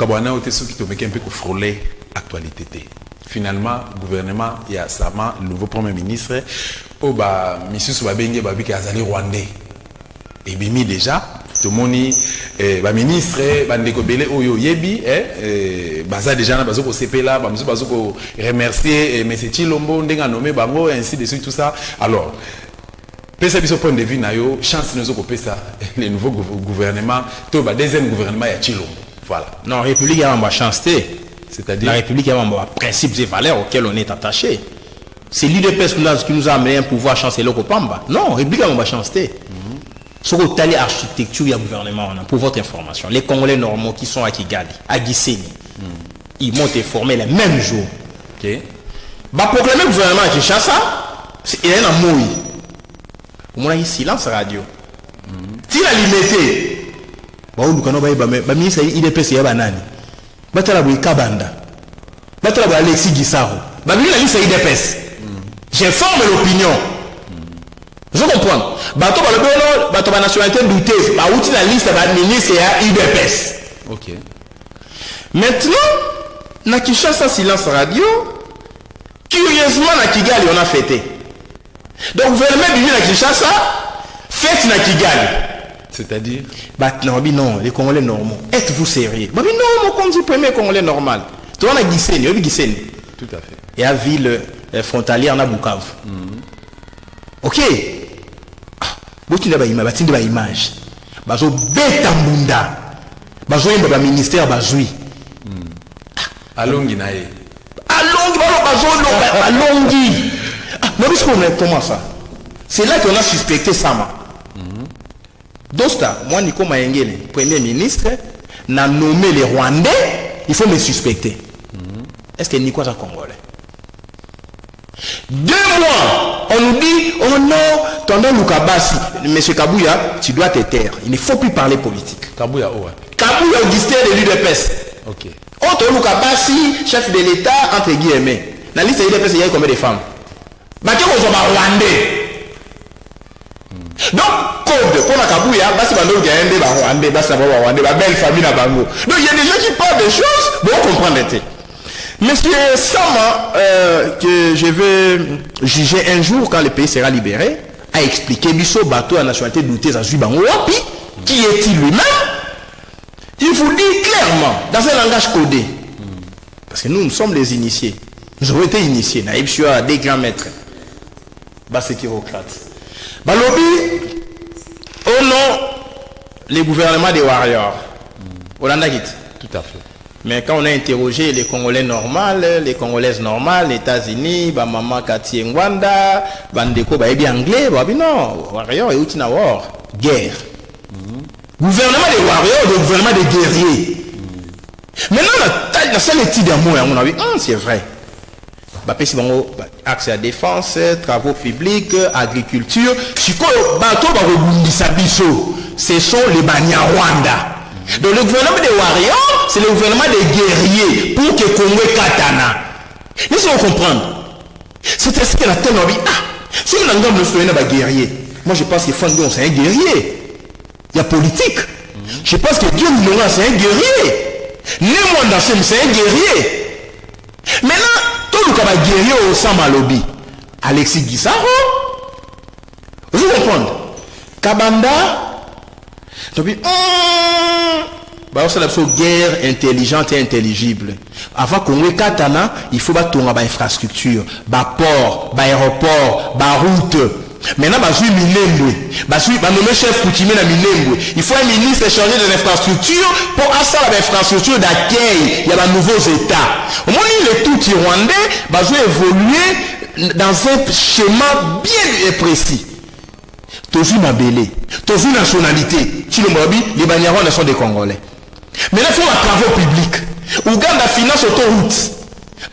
Kabwana était ceux qui te mettent un peu frôler actualité. Finalement, gouvernement, il y a Sama, le nouveau premier ministre, oh bah, monsieur Soubabenge, babi qui a zali rwandais. Et bimi déjà, tout le monde, bah ministre, bah ndeko belé, oh yo yebi, bah ça déjà na bazo ko CP là, bah monsieur bazo ko remercier, mais c'est Chilombo, ndenga nommé bango, ainsi de suite tout ça. Alors, pesa biso point de vue na yo, chance nous ko pesa le nouveau gouvernement, tout bah deuxième gouvernement ya Chilombo. Voilà. Non, République a une chance. C'est-à-dire la République a un principes et valeurs auxquels on est attaché. C'est l'UDPS qui nous a amené un pouvoir chanceler au Pamba. Non, la République a une chance. Ce que tu as l'architecture du gouvernement, pour votre information, les Congolais normaux qui sont à Kigali, à Gisenyi, ils m'ont été formés le même jour. Ok. Bah, proclamer le gouvernement à Kinshasa, il y a un mot. On a eu silence radio. Si la limité, bah, on ministre IDPS ya banani. Batala boy Kabanda. Batala boy Alexis Gisaro. Bah, lui, la liste IDPS. J'informe l'opinion. Je comprends. Bato ba le bolo, bato ba nationalité douteuse, ba outil la liste ba ministre ya IDPS. OK. Maintenant, na Kinshasa silence radio, curieusement na Kigali on a fêté. Donc gouvernement du na Kinshasa fête na Kigali. C'est-à-dire bah non, les Congolais normaux. Êtes-vous sérieux? Bah non, mon compte du premier Congolais normal. Tu vois, on a Gisenyi, tout à fait. Et à ville frontalière, on a Bukavu. Ok. Boti na ba image. Bazo beta mbunda. Bazo yemba ministère bazui. Alongi nae. Alongi alongi. Non, mais comment ça? C'est là qu'on a suspecté Sama. Dosta, moi Nico Maengele, premier ministre, n'a nommé les Rwandais, il faut me suspecter. Est-ce que Nico est un Congolais? 2 mois, on nous dit, oh non, Tonton Lukabasi, monsieur Kabouya, tu dois te taire. Il ne faut plus parler politique. Kabouya, ouais. Kabouya, Augustin de l'UDPS. Ok. Tonton Lukabasi, chef de l'État, entre guillemets. Dans la liste de l'UDPS, il y a combien de femmes? Bah, qui est Rwandais? Donc, code pour la Kabouya, c'est pas nous qui avons des belle famille à Bango. Donc, il y a des gens qui parlent des choses, bon, on comprend l'été. Monsieur Sama, que je vais juger un jour quand le pays sera libéré, a expliqué Bisso bateau à nationalité douteuse à Zubango Wapi, qui est-il lui-même? Il vous dit clairement, dans un langage codé, parce que nous sommes les initiés. Nous avons été initiés, naïf sur des grands maîtres, bassékirocrates. Balobi, au nom, les gouvernements des warriors. Olanda Git. Tout à fait. Mais quand on a interrogé les Congolais normales, les Congolaises normales, les États-Unis, maman Kati Ngwanda, Bandeko, bien anglais, non, warriors et outina war, guerre. Gouvernement des warriors, le gouvernement des guerriers. Maintenant, la seule étude d'amour, à mon avis, c'est vrai. Accès à la défense, travaux publics, agriculture. Ce sont les Banyarwanda. Donc le gouvernement des warriors, c'est le gouvernement des guerriers pour que Congo Katana. Laissez-moi comprendre. C'est ce que la tête dit. Si on a un guerrier, moi je pense que Fangon c'est un guerrier. Il y a politique. Je pense que Dieu nous c'est un guerrier. Némon c'est un guerrier. Maintenant, tout le monde guerrier au Samalobi. Alexis Gisaro. Vous comprenez? Kabanda. Donc, c'est la guerre intelligente et intelligible. Avant qu'on ait Katana, il faut tourner à l'infrastructure, port, aéroport, route. Maintenant, nommer chef coutumier dans Minembwe. Il faut un ministre chargé de l'infrastructure pour assurer l'infrastructure d'accueil. Il y a de nouveaux États. Au moins, les tout rwandais évoluer dans un schéma bien précis. Tozu Mabélé, Tozu nationalité. Si les Banyarwandais sont des Congolais. Mais là, il faut un travaux publics. Ouganda finance autoroute.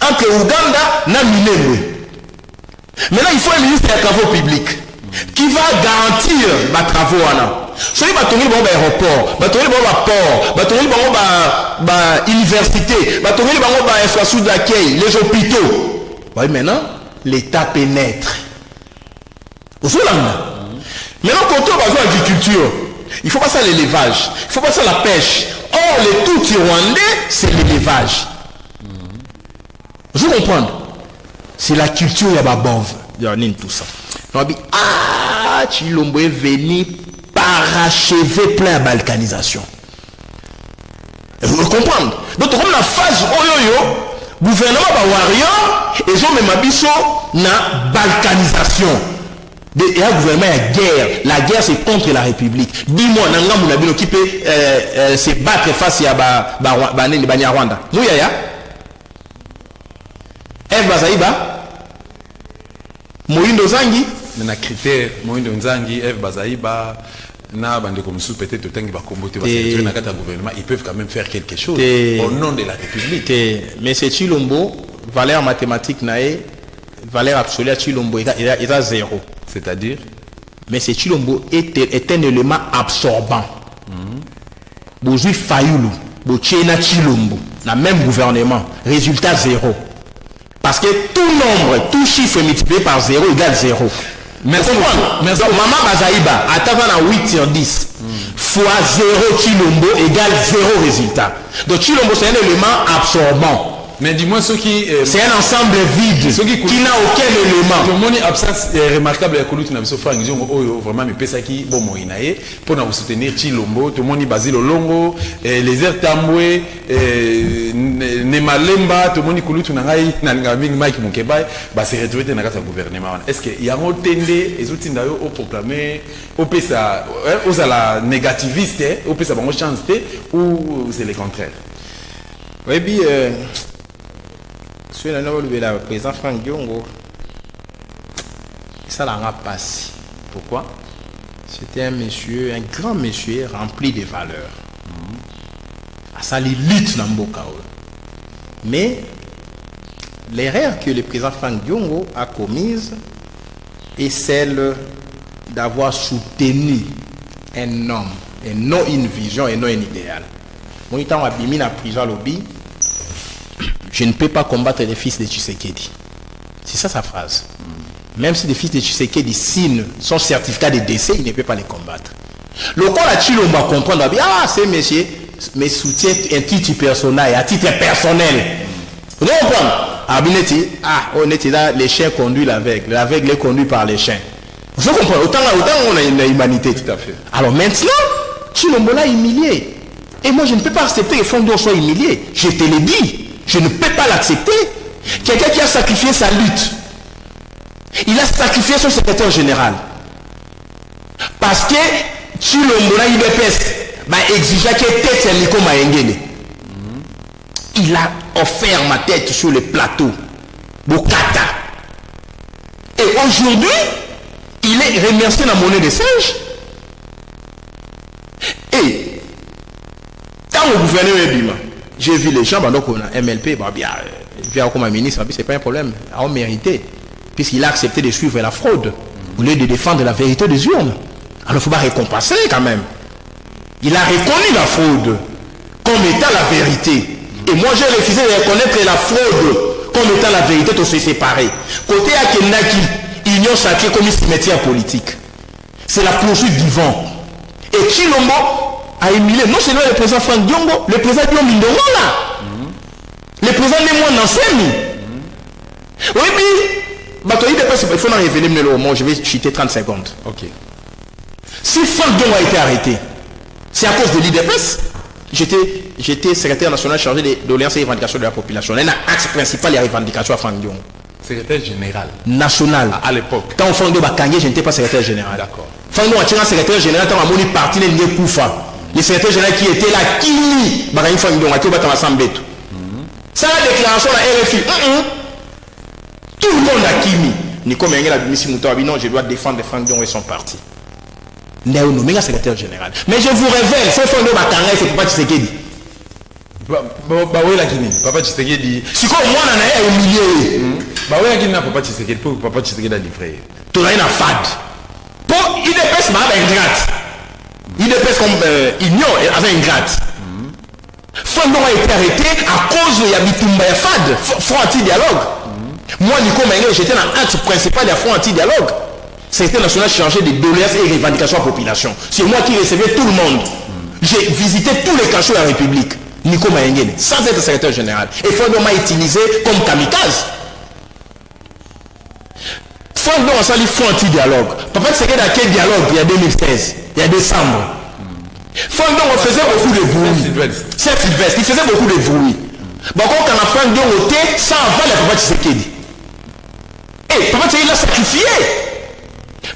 Entre Ouganda et Minembwe. Maintenant, il faut un ministre des travaux publics qui va garantir les travaux. Si vous avez un aéroport, un port, une université, une infrastructure d'accueil, les hôpitaux. Maintenant, l'État pénètre. Vous voyez là? Maintenant, quand on va l'agriculture, il faut passer à l'élevage, il faut passer à la pêche. Or, les tout Rwandais, c'est l'élevage. Vous comprenez? C'est la culture ya babove. Tout ça. On dit, ah, Chilombo est venu parachever plein à balkanisation. Vous comprenez? Donc, comme la phase oyoyo, gouvernement va warrior, et ils ont même abisso na balkanisation. Et un gouvernement a guerre. La guerre, c'est contre la République. Dis-moi, Nanga Mounabino qui peut se battre face à Banyarwanda. Mouyaya? F. Bazaïba? Moïndo Zangi? Na critère Moïndo Nzangi, F. Bazaïba, na bande comme sous peut-être autant qu'ils vont combattre le gouvernement, ils peuvent quand même faire quelque chose au nom de la République. Mais c'est Chilombo, valeur mathématique nae, valeur absolue à Chilombo, il a zéro. C'est-à-dire? Mais c'est Chilombo est un élément absorbant. Bozui Fayoulou, Bochena Chilombo, le même gouvernement, résultat zéro. Parce que tout nombre, tout chiffre multiplié par 0 égale 0. Merci. Donc, Maman Bazaïba, attends à 8 sur 10, fois 0 Chilombo égale 0 résultat. Donc Chilombo, c'est un élément absorbant. Mais dis-moi ceux qui... c'est un ensemble vide qui n'a aucun élément. Tout le monde est absence remarquable à Kouloutou Nabiso ils ont vraiment mis Pesaki, bon Moïnae, pour nous soutenir Chilombo, tout le monde est basé au Longo, les airs Tamboué, Nemalemba, tout le monde est Kouloutou Nangaï, Nangaming Mike Moukeba, se retrouver dans le gouvernement. Est-ce qu'il y a un autre tendé, les outils d'ailleurs au proclamé, au PSA, aux la négativiste, au PSA, bon chance, ou c'est le contraire? Oui, bien. Sur le président Franck Diongo, ça l'a passé. Pourquoi? C'était un monsieur, un grand monsieur rempli de valeurs. Ça l'élite dans Mboka. Mais l'erreur que le président Franck Diongo a commise est celle d'avoir soutenu un homme, et non une vision, et non un idéal. Mon temps a bimi la prison lobby. Je ne peux pas combattre les fils de Tshisekedi. C'est ça sa phrase. Même si les fils de Tshisekedi signent son certificat de décès, il ne peut pas les combattre. Le corps à Chilombo va comprendre, ah, c'est monsieur, mais soutient un titre personnel, à titre personnel. Vous comprenez? On était là, les chiens conduisent l'aveugle est conduit par les chiens. Vous comprenez? Autant on a une humanité. Tout à fait. Alors maintenant, Chilombo l'a humilié. Et moi, je ne peux pas accepter que Fondo soit humilié. Je te l'ai dit. Je ne peux pas l'accepter. Quelqu'un qui a sacrifié sa lutte. Il a sacrifié son secrétaire général. Parce que Chilombo na IBPS exigeait que tête c'est Nico Maengele. Il a offert ma tête sur le plateau. Bokata. Et aujourd'hui, il est remercié dans la monnaie des singes. Et quand le gouverneur est bima, j'ai vu les gens, donc on a MLP, vient comme un ministre, c'est pas un problème, à en mériter, puisqu'il a accepté de suivre la fraude, au lieu de défendre la vérité des urnes. Alors il ne faut pas récompenser quand même. Il a reconnu la fraude comme étant la vérité. Et moi j'ai refusé de reconnaître la fraude comme étant la vérité, tout se séparer. Côté à Kenaki, union sacrée comme cimetière politique. C'est la poursuite du vent. Et Chilombo a humilié non seulement le président Franck Diongo, le président Diongo Mindongo là. Le président Némoine Nansemi. Oui, puis, il faut en revenir le moment, je vais chuter 30 secondes. Ok. Si Franck Diongo a été arrêté, c'est à cause de l'IDPS. J'étais secrétaire national chargé de l'Alliance et des revendications de la population. Un axe principal des revendications à Franck Diongo. Secrétaire général. National. À l'époque. Quand Franck Diongo a gagné, je n'étais pas secrétaire général. D'accord. Franck Diongo a tiré un secrétaire général, quand on a mon parti, il est Koufa. Le secrétaire général qui était là, Kini, Franck Diongo a tiré un assemblée. Ça, la déclaration de la RFI. Tout le monde a Kimi. Nico Mengel a dit, non, je dois défendre Franck Diongo et son parti. Néo nommé secrétaire général. Mais je vous révèle, ce Franck Diongo a c'est Papa Tshisekedi. Oui, la Guinée. Papa Tshisekedi. Si quoi, moi, on a humilié. Oui, la Guinée, Papa Tshisekedi. Pour Papa Tshisekedi a livré. Tu as une fade. Pour IDPS, il ingrate. IDPS comme Union avait ingrate. Franck Diongo a été arrêté à cause de Yabitumba et FAD, Front Anti-Dialogue. Moi, Nico Mengele, j'étais dans l'acte principal de Front Anti-Dialogue. C'était national chargé de doléances et revendications à la population. C'est moi qui recevais tout le monde. J'ai visité tous les cachots de la République. Nico Mayengele, sans être secrétaire général. Et Fondon m'a utilisé comme kamikaze. Fondon a sali fond anti-dialogue. Papa, c'est à quel dialogue il y a 2016, il y a décembre. Fondon faisait beaucoup de bruit. C'est Sylvestre, il faisait beaucoup de bruit. Bon, quand on a Fondon ôté, ça avant le Papa Tshisekedi. Et Papa Tshisekedi l'a sacrifié.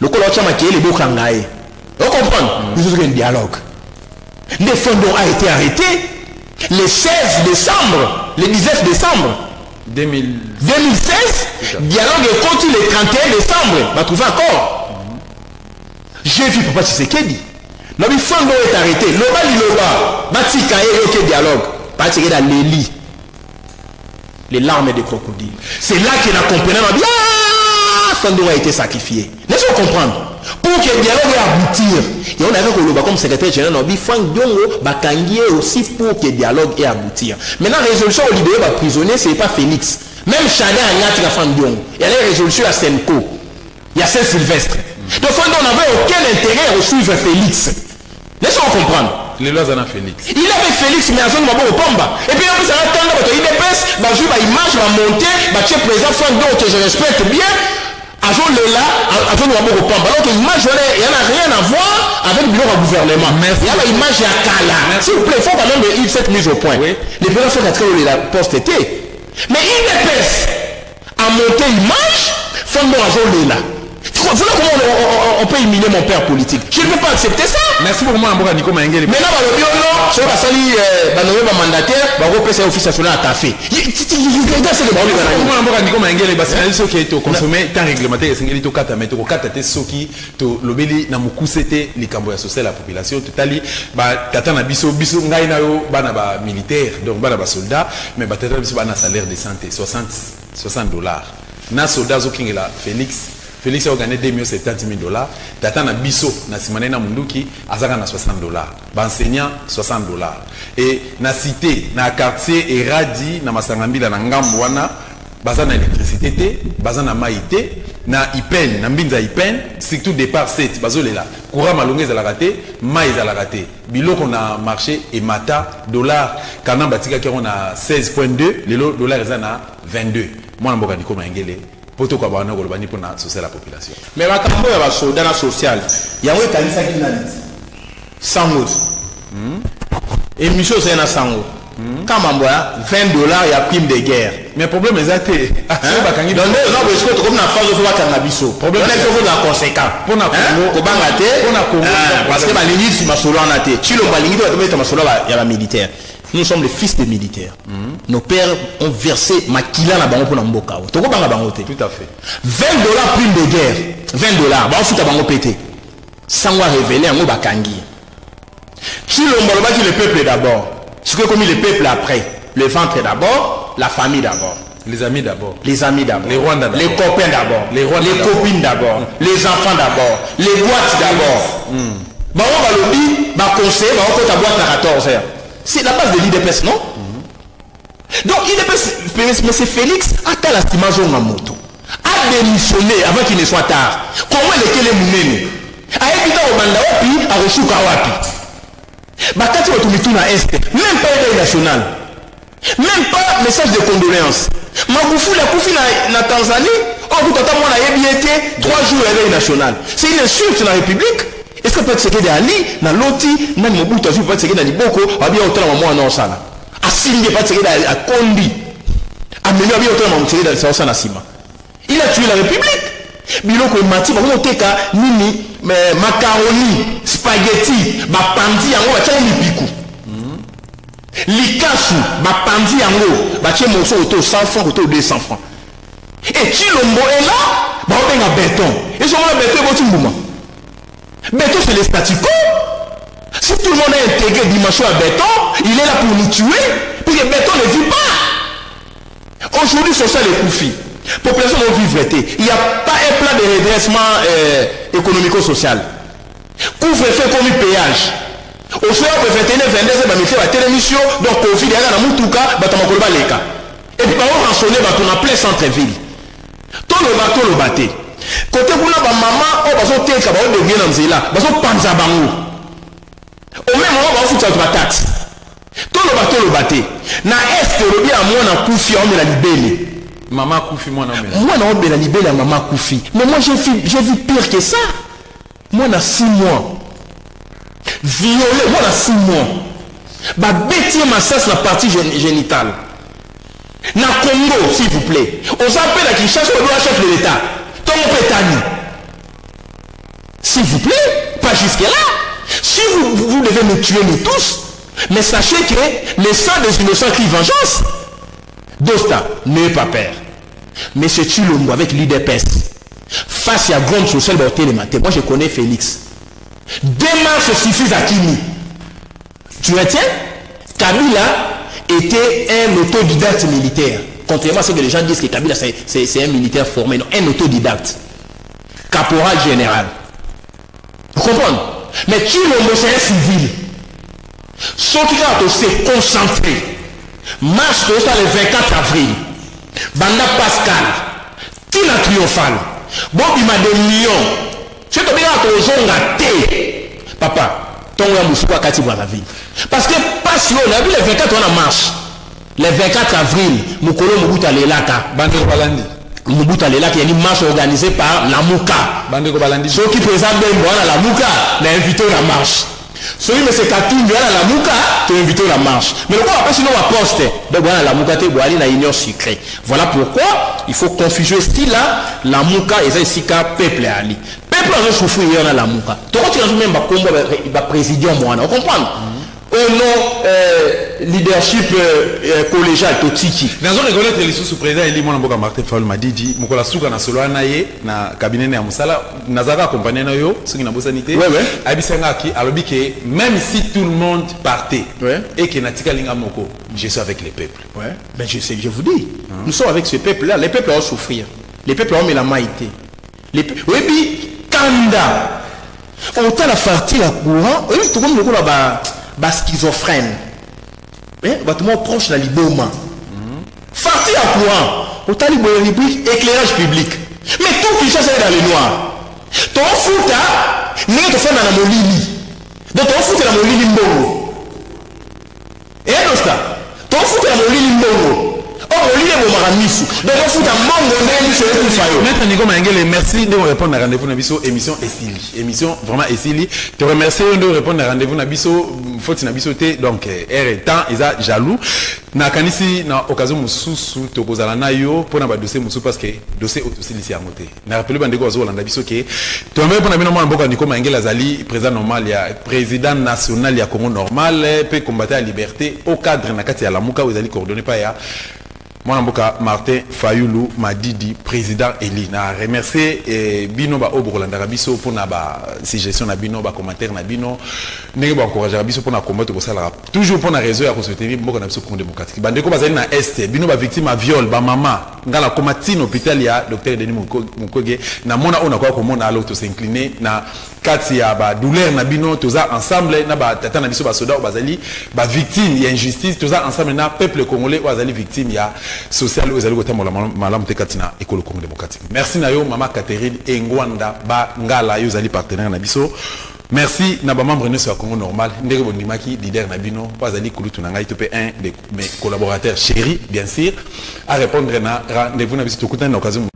Le colloque m'a créé les beaux kangaïs. Vous comprenez? Nous avons un dialogue. Le Fondon a été arrêté le 16 décembre, le 19 décembre 2016. Dialogue est continu le 31 décembre. On va trouver encore. J'ai vu Papa Tshisekedi. Le Fondon est arrêté. Loba, Batika et dialogue. Papa Tshisekedi a l'éli. Les larmes des crocodiles. C'est là qu'il a compris. Fondon a été sacrifié. Laissez-vous comprendre. Pour que le dialogue aboutir, et on avait Koloba comme secrétaire général, on a dit Fondon Bakangié aussi pour que le dialogue ait aboutir. Maintenant, la résolution au libéré prisonnier, ce n'est pas Félix. Même Chada a été Fondon. Il y a la résolution à Senko. Il y a Saint-Sylvestre. Donc Fondon n'avait aucun intérêt à suivre Félix. Laissez-vous comprendre. Les lois en Félix. Il avait Félix, mais à zone Mabo au Pamba. Et puis après, ça va attendre, il dépasse, il va jouer, il image, il va monter, il va tuer président Fondon que je respecte bien. À zone là, à zone Mabo au Pamba. Alors que l'image, il n'y a rien à voir avec le bureau du gouvernement. Il y a l'image à Kala. S'il vous plaît, il faut quand même cette mise au point. Oui. Les bureaux sont à où la poste était. Mais il dépasse à monter l'image, Fondon à zone là. Voilà comment on peut éliminer mon père politique. Je ne peux pas accepter ça. Merci beaucoup, Mboka Nico Mayengele. Mais là, je vais passer à mandataire, je vais passer à l'office national à café. Mboka Nico Mayengele, c'est ce qui est consommé, tant réglementaire, c'est que kata mais to kata te soki to lobeli na mukusete likambo ya social la population totali ba tata na biso ngai na yo bana ba militaire donc bana ba soldat mais ba tata biso bana salaire de santé $60 na soldat zo kingela Félix a gagné $270 000. Tata na biso na simane na munduki azaka na $60. Enseignant $60. Et na cité na quartier Eradi na Masangambila na ngambo wana baza na électricité té, baza na maïté, na Ipen, na mbinza Ipen, surtout départ 7 bazolela. Courant malongé za la raté, maïs za la raté. Biloko na marché et mata dollar kana batika ki on a 16.2, le dollar eza na 22. Moi Mboka Nico Mayengele poto kwa bana ko lobani pona social la population. Mais makambo ya ba soldat na social. Ya we kanisa ki na lit. Sango. Et Michel c'est na sango. Kama mboya $20 ya prime de guerre. Mais problème exacté. Non parce que comme na phase faut bakanga biso. Problème c'est que la conséquence. Pona Congo ko bangate. Pona Congo parce que ba lingi si masolo na te. Chilo ba lingi to mettre masolo ya ba militaire. Nous sommes les fils des militaires. Nos pères ont versé makila na bango pona mboka. Toko banga bango te. Tout à fait. $20 prime de guerre. $20. Ba on futa bango pété. Sangwa révélé en bakangi. Chilo mboloba qui le peuple d'abord. Ce que commis le peuple après. Le ventre d'abord, la famille d'abord. Les amis d'abord. Les amis d'abord. Les Rwandais d'abord. Les copains d'abord. Les copines d'abord. Les enfants d'abord. Les boîtes d'abord. Bah on va le dire, bah conseil, bah on peut ta boîte à 14 heures. C'est la base de l'IDPS, non? Donc l'IDPS, mais c'est Félix a tel estimage en moto. A démissionné avant qu'il ne soit tard. Comment est-ce qu'il est mouné? A évité au Bandaopi, à reçu Kawapi. Bakati Otumituna Est, même pas éveil national, même pas message de condoléances. Magoufoul a Koufi na Tanzanie, on vous attend à Yebiété, 3 jours éveil national. C'est une insulte dans la République. Est-ce que peut-être c'est que Ali, na Loti, même Mobutu, peut-être c'est que dans Liboko, a bien autant à moi non ça. A signé pas c'est que à Kondi, a mené bien autant à moi c'est dans ça na Sima. Il a tué la République. Biloko mati, on teka nini, macaroni, spaghetti, bapandi yango batia mipiku. Likasu, bapandi yango, batia morceau auto 100 francs, auto 200 francs. Et Chilombo est là, bah on a béton. Et sur le béton, il y a un béton, c'est les statu quo. Si tout le monde est intégré dimension à béton, il est là pour nous tuer, puis le béton ne vit pas. Aujourd'hui, c'est ça les conflits. Population de vivreté. Il n'y a pas un plan de redressement économico-social. Couvre-feu comme un péage. Au soir, on peut faire 22 à télémission, donc Covid, il y a un Moutouka, Batamakoloba Leka. Et puis, on rançonné, on a plein centre-ville. Tout le bateau, le bateau. Côté vous là, maman, on va se faire des biens dans là, on va se panza bango. Au même moment, on va foutre la taxe. Tolo bate. Na est le bien moi na Koufi on la libellé. Maman Koufi moi na moi na on la libellé à maman Koufi. Mais moi j'ai vu pire que ça. Moi na 6 mois. Violé moi na 6 mois. Ba bêtier ma sens la partie génitale. Na Congo s'il vous plaît. On s'appelle à Kinshasa le chef de l'État. Ton pétani. S'il vous plaît, pas jusque là. Si vous devez nous tuer nous tous. Mais sachez que les sang des innocents crient vengeance. Dosta, n'ayez pas peur. Monsieur Tshilombo avec l'UDPS, face à grande sociale, moi je connais Félix. 2 marches suffisent à Kimi. Tu retiens? Kabila était un autodidacte militaire. Contrairement à ce que les gens disent que Kabila c'est un militaire formé. Non, un autodidacte. Caporal général. Vous comprenez? Mais Tshilombo c'est un civil. Ceux qui ont se concentrer, marche le 24 avril, Banda Pascal, Tina Triomphal, Bobi m'a des millions. Ce que vous avez papa, ton Moussouka Kati dans la ville. Parce que pas si on a vu les 24 on a marche. Les 24 avril, Moukolo Moubouta Lelaka. Bandeko Balandi. Moubouta Lelaka, il y a une marche organisée par la Mouka. Bandeko Balandi. Ceux qui présentent la Mouka, l'ont invité à la marche. Celui mais c'est Katou de la Mouka, tu es invité à la marche. Mais le quoi après sinon on va poster. Donc voilà la Mouka te boire na union secret. Voilà pourquoi il faut confuser style là la Mouka et ça sika peuple ali. Peuple a souffrir dans la Mouka. Toi tu as même ba combo ba président moi, on comprend. Au nom leadership collégial totiki. Dans un reconnaître les sous président Eli Mwana Mboka Martin Fayulu Madidi, Mukola Suka na solo na ye na cabinet na Musala, nazaka accompagné na yo, ce qui na bosanité. Ouais. Abisanga ki alobi que même si tout le monde partait et que natika linga moko, je suis avec les peuples. Ouais. Ben je sais, je vous dis. Nous sommes avec ce peuple là, les peuples vont souffrir. Les peuples ont mis la maïté. Les oui bi kanda. Autant la partie la courant, oui, tout comme le là bas schizophrène. Bâtiment proche de la liboma. Farti à courant. Autant de rubrique éclairage public. Mais tout qui chasse dans les noirs. Ton fouta, n'est pas fait dans la molini. Donc ton fouta dans la molini mbongo. Et un autre. Ton fouta dans la molini mbongo. Oh, molini mbongo maramisu. Donc ton fouta mbongo n'est sur le fayo. Maître Nico Mangele, merci de répondre à rendez-vous na biso émission Essili. Émission vraiment Essili. Te remercie de répondre à rendez-vous na biso. Faut na biso te donc air et temps ils a jaloux. Na kanisi na occasion mususu to kozala na yo pona ba dossier mususu parce que dossier autosi lisi amoté. Na rappelé bandeko zo landa biso ke to même pona bino mwana mboka Nico Mangele azali président normal ya président national ya Congo normal pe combattre la liberté au cadre na kati ya lamuka uzali coordonné pa ya Mwana Mboka Martin Fayulu Madidi président Eli na remercier bino ba obokolanda biso pona ba suggestion na bino ba commentaire na bino ndenge ba encourager biso pona combattre ko sala toujours pona réseau ya ko soutenir mboka na biso Congo démocratique bandeko bazali na est bino ba victime à viol ba mama ngala komatino hôpital ya docteur Denis Mukwege na mona ona kwa komona alo to s'incliner na kati ya ba douleur na bino toza ensemble na ba tata na biso ba soda bazali ba victime ya injustice toza ensemble na peuple congolais bazali victime ya social aux alliés de Malam Tekatina et Congo démocratique. Merci Nayo, Maman Catherine et Ngwanda Ba Ngala, yo zali partenaire Nabiso. Merci Naba membre de ce Congo normal. Ndege Bondimaki, leader Nabino, pas ali Kouloutou Nangai, topé un de mes collaborateurs chéris, bien sûr, à répondre à rendez-vous Nabiso. Tout le temps, l'occasion.